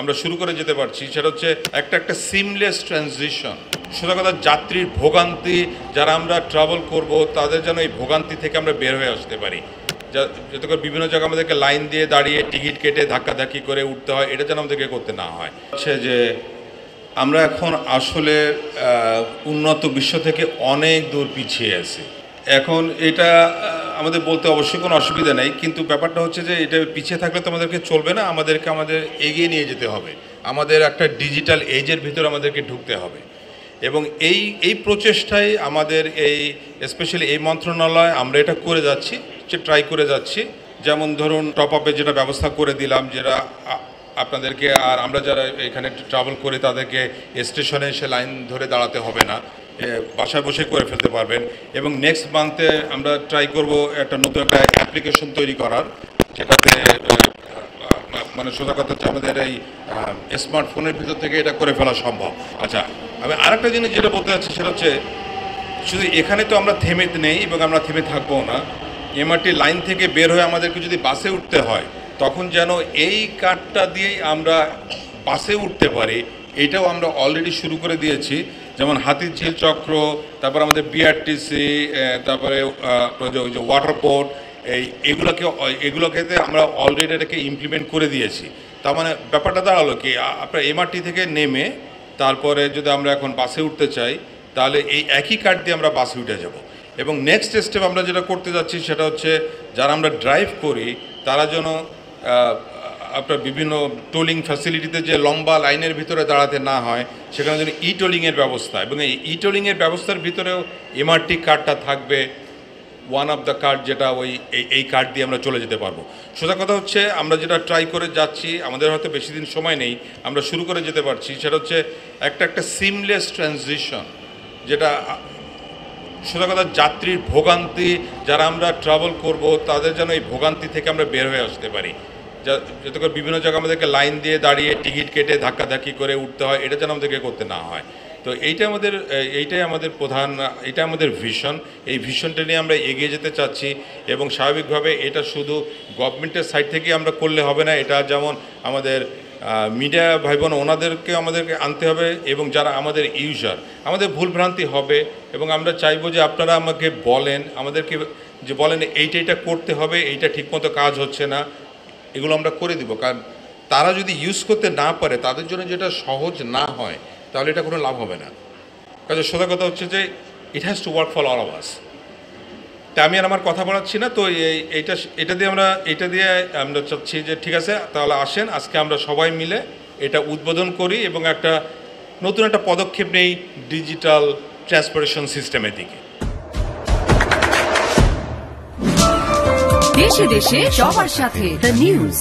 আমরা শুরু করে যেতে পারছি, সেটা হচ্ছে একটা সিমলেস ট্রানজিশন। সোজা কথা, যাত্রীর ভোগান্তি, যারা আমরা ট্রাভেল করব তাদের যেন এই ভোগান্তি থেকে আমরা বের হয়ে আসতে পারি। যাতে করে বিভিন্ন জায়গায় আমাদেরকে লাইন দিয়ে দাঁড়িয়ে টিকিট কেটে ধাক্কাধাক্কি করে উঠতে হয়, এটা যেন আমাদেরকে করতে না হয়। হচ্ছে যে আমরা এখন আসলে উন্নত বিশ্ব থেকে অনেক দূর পিছিয়ে আছি। এখন এটা আমাদের বলতে অবশ্যই কোনো অসুবিধা নেই, কিন্তু ব্যাপারটা হচ্ছে যে এটা পিছিয়ে থাকলে তো আমাদেরকে চলবে না, আমাদের এগিয়ে নিয়ে যেতে হবে। আমাদের একটা ডিজিটাল এজের ভিতরে আমাদেরকে ঢুকতে হবে, এবং এই প্রচেষ্টায় আমাদের স্পেশালি এই মন্ত্রণালয় আমরা এটা করে যাচ্ছি, ট্রাই করে যাচ্ছি। যেমন ধরুন টপ আপে যেটা ব্যবস্থা করে দিলাম, যেটা আপনাদেরকে আর আমরা যারা এখানে ট্রাভেল করি তাদেরকে স্টেশনে এসে লাইন ধরে দাঁড়াতে হবে না, বাসায় বসে করে ফেলতে পারবেন। এবং নেক্সট মান্থে আমরা ট্রাই করব একটা নতুন একটা অ্যাপ্লিকেশন তৈরি করার, যেটাতে মানে সোজা কথা হচ্ছে আমাদের এই স্মার্টফোনের ভিতর থেকে এটা করে ফেলা সম্ভব। আচ্ছা, আমি আরেকটা জিনিস যেটা বলতে চাচ্ছি সেটা হচ্ছে, শুধু এখানে তো আমরা থেমে নেই এবং আমরা থেমে থাকবো না। এমআরটি লাইন থেকে বের হয়ে আমাদেরকে যদি বাসে উঠতে হয়, তখন যেন এই কার্ডটা দিয়েই আমরা বাসে উঠতে পারি, এইটাও আমরা অলরেডি শুরু করে দিয়েছি। যেমন হাতিঝিল চক্র, তারপর আমাদের বিআরটিসি, তারপরে ওই যে ওয়াটার বোর্ড, এগুলোকে আমরা অলরেডি এটাকে ইমপ্লিমেন্ট করে দিয়েছি। তার মানে ব্যাপারটা দাঁড়ালো কি, আপনার এমআরটি থেকে নেমে তারপরে যদি আমরা এখন বাসে উঠতে চাই, তাহলে এই একই কার্ড দিয়ে আমরা বাসে উঠে যাব। এবং নেক্সট স্টেপ আমরা যেটা করতে যাচ্ছি সেটা হচ্ছে, যারা আমরা ড্রাইভ করি তারা যেন আপনার বিভিন্ন টোলিং ফ্যাসিলিটিতে যে লম্বা লাইনের ভিতরে দাঁড়াতে না হয়, সেখানে যেন টোলিংয়ের ব্যবস্থা, এবং এই টোলিংয়ের ব্যবস্থার ভিতরেও এমআরটি কার্ডটা থাকবে, ওয়ান অফ দ্য কার্ড, যেটা এই কার্ড দিয়ে আমরা চলে যেতে পারবো। সোজা কথা হচ্ছে আমরা যেটা ট্রাই করে যাচ্ছি, আমাদের হয়তো বেশি দিন সময় নেই, আমরা শুরু করে যেতে পারছি, সেটা হচ্ছে একটা সিমলেস ট্রানজিশন। যেটা সোজা কথা, যাত্রীর ভোগান্তি, যারা আমরা ট্রাভেল করব তাদের যেন এই ভোগান্তি থেকে আমরা বের হয়ে আসতে পারি। যাতে করে বিভিন্ন জায়গায় আমাদেরকে লাইন দিয়ে দাঁড়িয়ে টিকিট কেটে ধাক্কাধাক্কি করে উঠতে হয়, এটা যেন আমাদেরকে করতে না হয়। তো এইটাই আমাদের প্রধান, এটা আমাদের ভিশন। এই ভিশনটা নিয়ে আমরা এগিয়ে যেতে চাচ্ছি, এবং স্বাভাবিকভাবে এটা শুধু গভর্নমেন্টের সাইড থেকে আমরা করলে হবে না। এটা যেমন আমাদের মিডিয়া ভাই বোন, আমাদেরকে আনতে হবে, এবং যারা আমাদের ইউজার, আমাদের ভুলভ্রান্তি হবে, এবং আমরা চাইবো যে আপনারা আমাকে আমাদেরকে বলেন এইটা করতে হবে, এইটা ঠিকমতো কাজ হচ্ছে না, এগুলো আমরা করে দিব। কারণ তারা যদি ইউজ করতে না পারে, তাদের জন্য যেটা সহজ না হয়, তাহলে এটা কোনো লাভ হবে না। কাজে সোজা কথা হচ্ছে যে it has to work for all of us. তা আমি আর আমার কথা বলাচ্ছি না, তো এটা দিয়ে আমরা চাচ্ছি যে ঠিক আছে, তাহলে আসেন আজকে আমরা সবাই মিলে এটা উদ্বোধন করি, এবং নতুন একটা পদক্ষেপ নেই ডিজিটাল ট্রান্সপোর্টেশন সিস্টেমের দিকে। দেশে দেশে সবার সাথে দ্য নিউজ।